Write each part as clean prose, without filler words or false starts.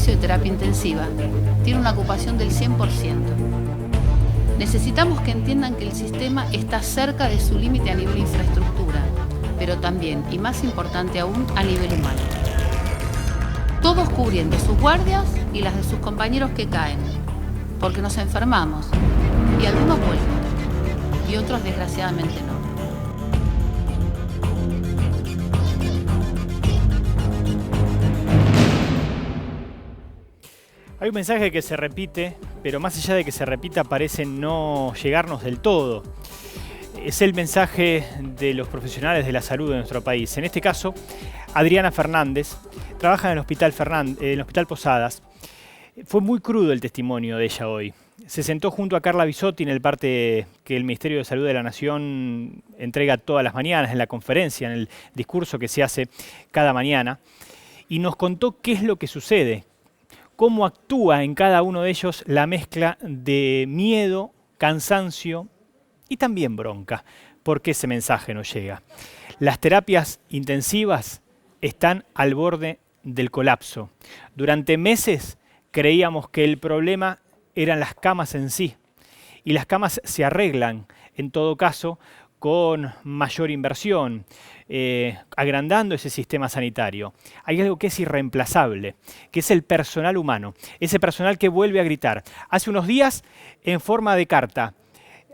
servicio de terapia intensiva tiene una ocupación del 100%. Necesitamos que entiendan que el sistema está cerca de su límite a nivel infraestructura, pero también, y más importante aún, a nivel humano. Todos cubriendo sus guardias y las de sus compañeros que caen, porque nos enfermamos, y algunos vuelven, y otros desgraciadamente no. Hay un mensaje que se repite, pero más allá de que se repita parece no llegarnos del todo. Es el mensaje de los profesionales de la salud de nuestro país. En este caso, Adriana Fernández trabaja en el Hospital Posadas. Fue muy crudo el testimonio de ella hoy. Se sentó junto a Carla Bisotti en el parte que el Ministerio de Salud de la Nación entrega todas las mañanas, en la conferencia, en el discurso que se hace cada mañana, y nos contó qué es lo que sucede, cómo actúa en cada uno de ellos la mezcla de miedo, cansancio y también bronca, porque ese mensaje no llega. Las terapias intensivas están al borde del colapso. Durante meses creíamos que el problema eran las camas en sí, y las camas se arreglan, en todo caso, con mayor inversión, agrandando ese sistema sanitario. Hay algo que es irreemplazable, que es el personal humano, ese personal que vuelve a gritar. Hace unos días en forma de carta,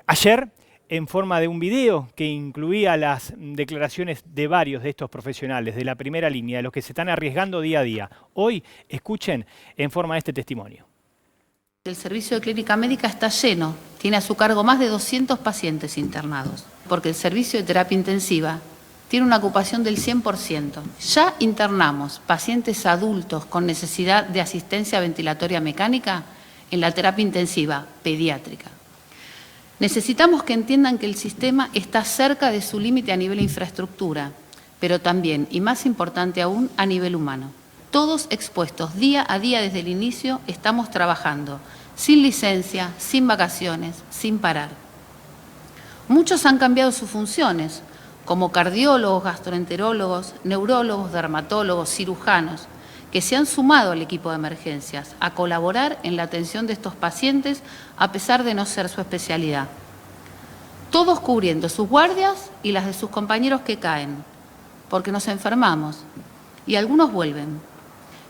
ayer en forma de un video que incluía las declaraciones de varios de estos profesionales de la primera línea, de los que se están arriesgando día a día. Hoy, escuchen en forma de este testimonio. El servicio de clínica médica está lleno, tiene a su cargo más de 200 pacientes internados, porque el servicio de terapia intensiva tiene una ocupación del 100%. Ya internamos pacientes adultos con necesidad de asistencia ventilatoria mecánica en la terapia intensiva pediátrica. Necesitamos que entiendan que el sistema está cerca de su límite a nivel infraestructura, pero también, y más importante aún, a nivel humano. Todos expuestos día a día desde el inicio estamos trabajando, sin licencia, sin vacaciones, sin parar. Muchos han cambiado sus funciones, como cardiólogos, gastroenterólogos, neurólogos, dermatólogos, cirujanos, que se han sumado al equipo de emergencias a colaborar en la atención de estos pacientes a pesar de no ser su especialidad. Todos cubriendo sus guardias y las de sus compañeros que caen, porque nos enfermamos, y algunos vuelven,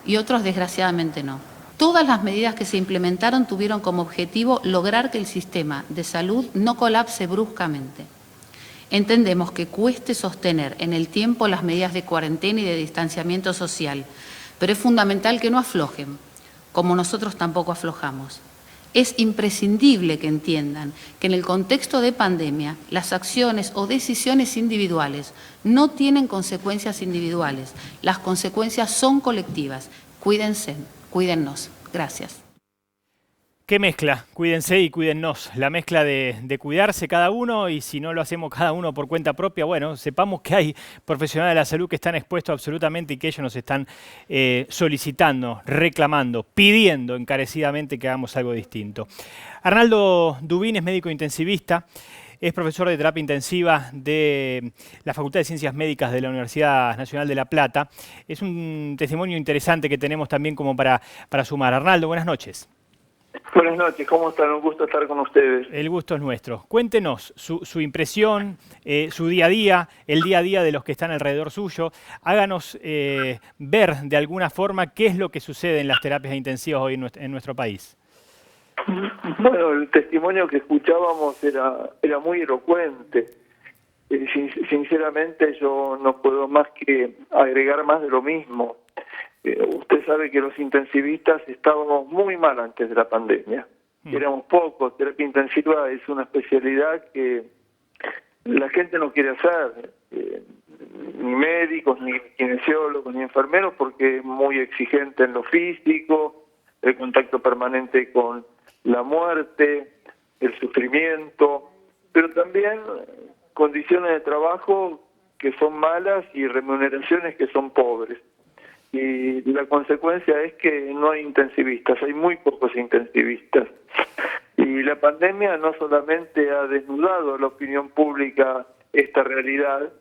y otros desgraciadamente no. Todas las medidas que se implementaron tuvieron como objetivo lograr que el sistema de salud no colapse bruscamente. Entendemos que cueste sostener en el tiempo las medidas de cuarentena y de distanciamiento social, pero es fundamental que no aflojen, como nosotros tampoco aflojamos. Es imprescindible que entiendan que en el contexto de pandemia, las acciones o decisiones individuales no tienen consecuencias individuales, las consecuencias son colectivas. Cuídense, cuídennos. Gracias. ¿Qué mezcla? Cuídense y cuídennos. La mezcla de cuidarse cada uno, y si no lo hacemos cada uno por cuenta propia, bueno, sepamos que hay profesionales de la salud que están expuestos absolutamente y que ellos nos están solicitando, reclamando, pidiendo encarecidamente que hagamos algo distinto. Arnaldo Dubín es médico intensivista, es profesor de terapia intensiva de la Facultad de Ciencias Médicas de la Universidad Nacional de La Plata. Es un testimonio interesante que tenemos también como para sumar. Arnaldo, buenas noches. Buenas noches, ¿cómo están? Un gusto estar con ustedes. El gusto es nuestro. Cuéntenos su impresión, su día a día, el día a día de los que están alrededor suyo. Háganos ver de alguna forma qué es lo que sucede en las terapias intensivas hoy en nuestro país. Bueno, el testimonio que escuchábamos era muy elocuente. Sinceramente yo no puedo más que agregar más de lo mismo. Usted sabe que los intensivistas estábamos muy mal antes de la pandemia. Éramos pocos. Terapia intensiva es una especialidad que la gente no quiere hacer. Ni médicos, ni kinesiólogos, ni enfermeros, porque es muy exigente en lo físico, el contacto permanente con la muerte, el sufrimiento, pero también condiciones de trabajo que son malas y remuneraciones que son pobres. Y la consecuencia es que no hay intensivistas, hay muy pocos intensivistas. Y la pandemia no solamente ha desnudado a la opinión pública esta realidad,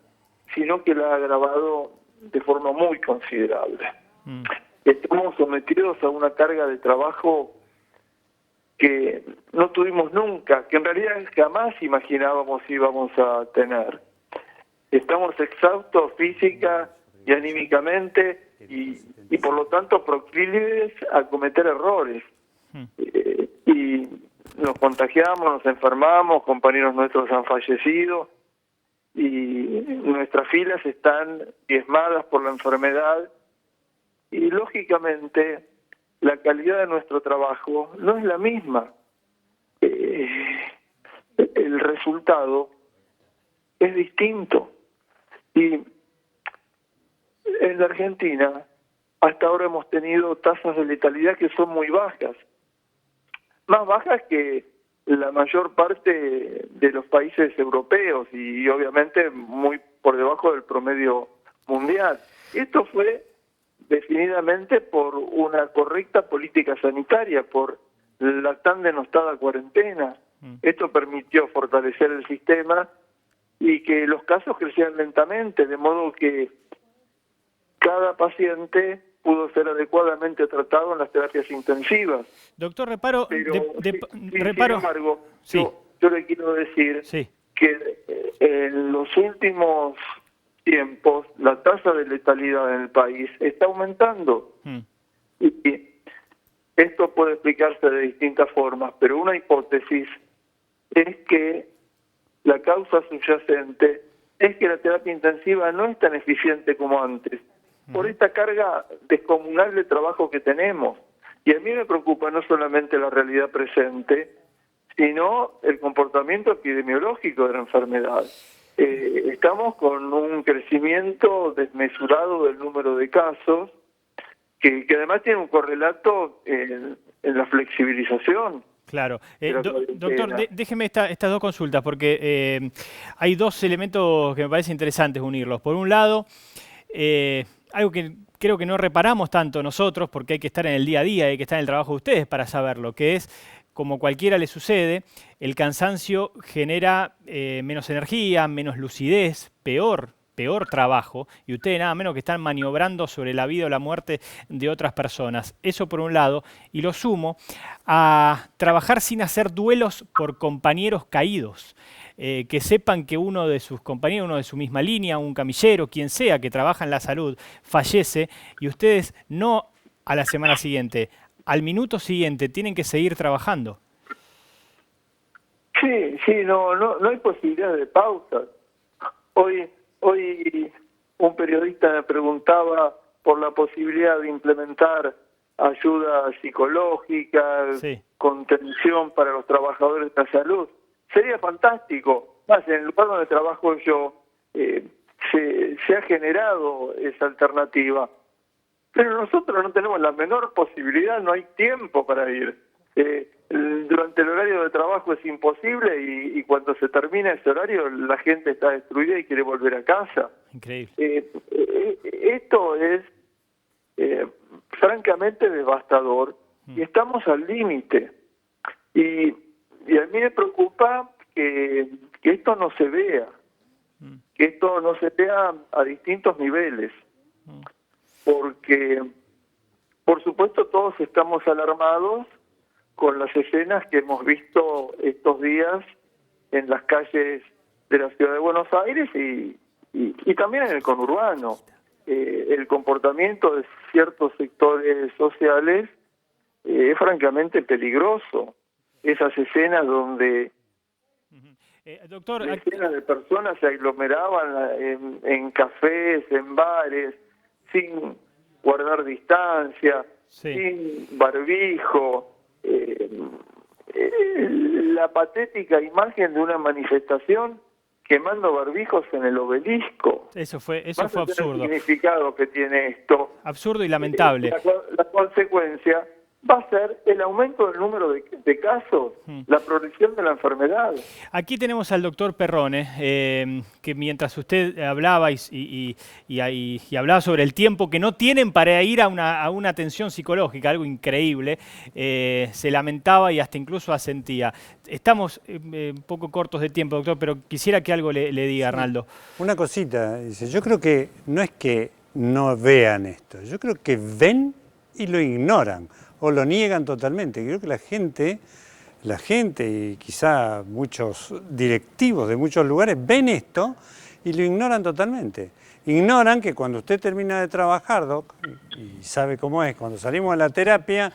sino que la ha agravado de forma muy considerable. estamos sometidos a una carga de trabajo que no tuvimos nunca, que en realidad jamás imaginábamos íbamos a tener. Estamos exhaustos física y anímicamente y por lo tanto proclives a cometer errores. Y nos contagiamos, nos enfermamos, compañeros nuestros han fallecido y nuestras filas están diezmadas por la enfermedad y lógicamente la calidad de nuestro trabajo no es la misma. El resultado es distinto. Y en la Argentina hasta ahora hemos tenido tasas de letalidad que son muy bajas, más bajas que la mayor parte de los países europeos y obviamente muy por debajo del promedio mundial. Esto fue definidamente por una correcta política sanitaria, por la tan denostada cuarentena. Esto permitió fortalecer el sistema y que los casos crecieran lentamente, de modo que cada paciente pudo ser adecuadamente tratado en las terapias intensivas. Doctor, reparo... Sin embargo, sí. yo le quiero decir que en los últimos tiempos la tasa de letalidad en el país está aumentando. Y esto puede explicarse de distintas formas, pero una hipótesis es que la causa subyacente es que la terapia intensiva no es tan eficiente como antes, por esta carga descomunal de trabajo que tenemos. Y a mí me preocupa no solamente la realidad presente, sino el comportamiento epidemiológico de la enfermedad. Estamos con un crecimiento desmesurado del número de casos, que además tiene un correlato en la flexibilización. Claro. Doctor, déjeme estas dos consultas, porque hay dos elementos que me parece interesantes unirlos. Por un lado, algo que creo que no reparamos tanto nosotros, porque hay que estar en el día a día, hay que estar en el trabajo de ustedes para saberlo, que es, como cualquiera le sucede, el cansancio genera menos energía, menos lucidez, peor trabajo, y ustedes nada menos que están maniobrando sobre la vida o la muerte de otras personas. Eso por un lado, y lo sumo a trabajar sin hacer duelos por compañeros caídos. Que sepan que uno de sus compañeros, uno de su misma línea, un camillero, quien sea que trabaja en la salud, fallece, y ustedes no a la semana siguiente, al minuto siguiente tienen que seguir trabajando. Sí, no hay posibilidad de pausa. Hoy un periodista me preguntaba por la posibilidad de implementar ayuda psicológica, contención para los trabajadores de la salud. Sería fantástico. Más, en el lugar donde trabajo yo, se ha generado esa alternativa. Pero nosotros no tenemos la menor posibilidad, no hay tiempo para ir. Durante el horario de trabajo es imposible y cuando se termina ese horario la gente está destruida y quiere volver a casa. Increíble. Esto es francamente devastador y estamos al límite. Y a mí me preocupa que esto no se vea, que esto no se vea a distintos niveles, porque por supuesto todos estamos alarmados con las escenas que hemos visto estos días en las calles de la ciudad de Buenos Aires y también en el conurbano. El comportamiento de ciertos sectores sociales es francamente peligroso. Esas escenas donde doctor, decenas de personas se aglomeraban en cafés, en bares, sin guardar distancia, sin barbijo. La patética imagen de una manifestación quemando barbijos en el Obelisco. Eso fue absurdo. El significado que tiene esto. Absurdo y lamentable. La consecuencia va a ser el aumento del número de casos, la progresión de la enfermedad. Aquí tenemos al doctor Perrone, que mientras usted hablaba y hablaba sobre el tiempo que no tienen para ir a una atención psicológica, algo increíble, se lamentaba y hasta incluso asentía. Estamos un poco cortos de tiempo, doctor, pero quisiera que algo le diga, Arnaldo. Una cosita, dice, yo creo que no es que no vean esto, yo creo que ven y lo ignoran o lo niegan totalmente. Creo que la gente y quizá muchos directivos de muchos lugares ven esto y lo ignoran totalmente. Ignoran que cuando usted termina de trabajar, Doc, y sabe cómo es, cuando salimos de la terapia,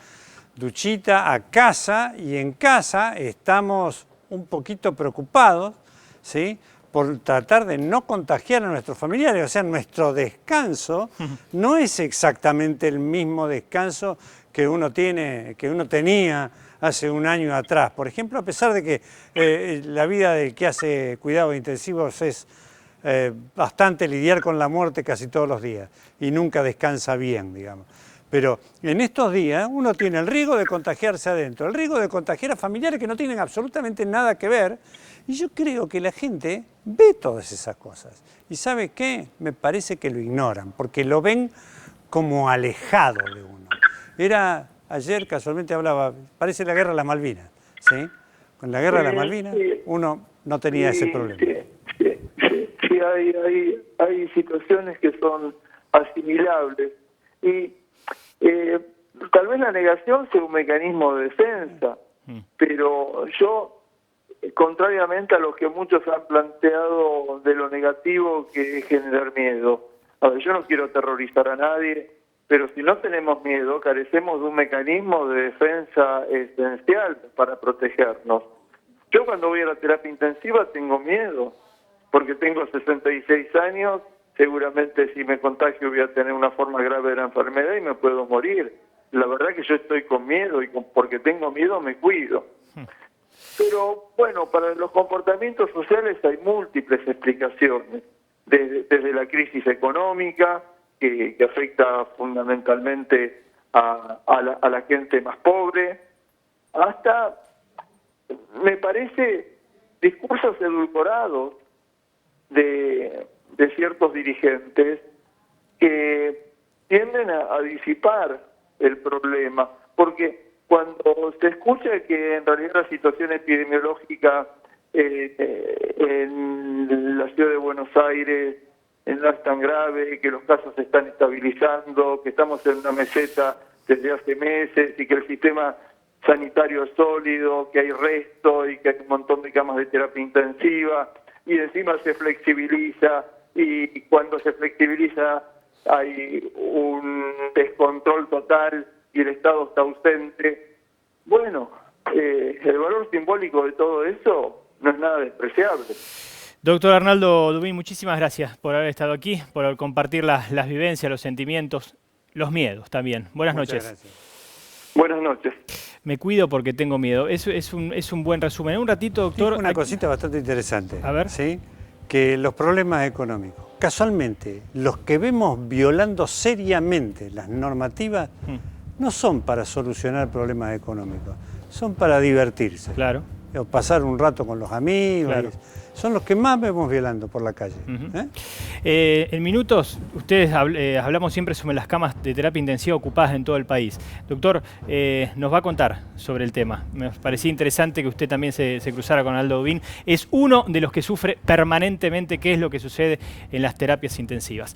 duchita a casa, y en casa estamos un poquito preocupados, ¿sí?, por tratar de no contagiar a nuestros familiares. O sea, nuestro descanso no es exactamente el mismo descanso que uno tenía hace un año atrás. Por ejemplo, a pesar de que la vida del que hace cuidados intensivos es bastante lidiar con la muerte casi todos los días y nunca descansa bien, digamos. Pero en estos días uno tiene el riesgo de contagiarse adentro, el riesgo de contagiar a familiares que no tienen absolutamente nada que ver, y yo creo que la gente ve todas esas cosas. ¿Y sabe qué? Me parece que lo ignoran, porque lo ven como alejado de uno. Ayer casualmente hablaba, parece la guerra de las Malvinas, ¿sí? Con la guerra de las Malvinas uno no tenía ese problema. Sí, hay situaciones que son asimilables. Y tal vez la negación sea un mecanismo de defensa, pero yo, contrariamente a lo que muchos han planteado de lo negativo que es generar miedo, a ver, yo no quiero aterrorizar a nadie, pero si no tenemos miedo, carecemos de un mecanismo de defensa esencial para protegernos. Yo cuando voy a la terapia intensiva tengo miedo, porque tengo 66 años, seguramente si me contagio voy a tener una forma grave de la enfermedad y me puedo morir. La verdad que yo estoy con miedo y porque tengo miedo me cuido. Pero bueno, para los comportamientos sociales hay múltiples explicaciones, desde la crisis económica, que afecta fundamentalmente a la gente más pobre, hasta, me parece, discursos edulcorados de ciertos dirigentes que tienden a disipar el problema, porque cuando se escucha que en realidad la situación epidemiológica en la ciudad de Buenos Aires no es tan grave, que los casos se están estabilizando, que estamos en una meseta desde hace meses y que el sistema sanitario es sólido, que hay resto y que hay un montón de camas de terapia intensiva, y encima se flexibiliza, y cuando se flexibiliza hay un descontrol total y el Estado está ausente. Bueno, el valor simbólico de todo eso no es nada despreciable. Doctor Arnaldo Dubin, muchísimas gracias por haber estado aquí, por compartir las vivencias, los sentimientos, los miedos también. Buenas noches. Gracias. Buenas noches. Me cuido porque tengo miedo. Es un buen resumen. En un ratito, doctor... Una cosita bastante interesante. A ver. ¿Sí? Que los problemas económicos, casualmente, los que vemos violando seriamente las normativas, no son para solucionar problemas económicos, son para divertirse. Claro. O pasar un rato con los amigos. Claro. Son los que más vemos violando por la calle. En minutos, ustedes hablamos siempre sobre las camas de terapia intensiva ocupadas en todo el país. Doctor, nos va a contar sobre el tema. Me parecía interesante que usted también se cruzara con Arnaldo Dubin. Es uno de los que sufre permanentemente qué es lo que sucede en las terapias intensivas.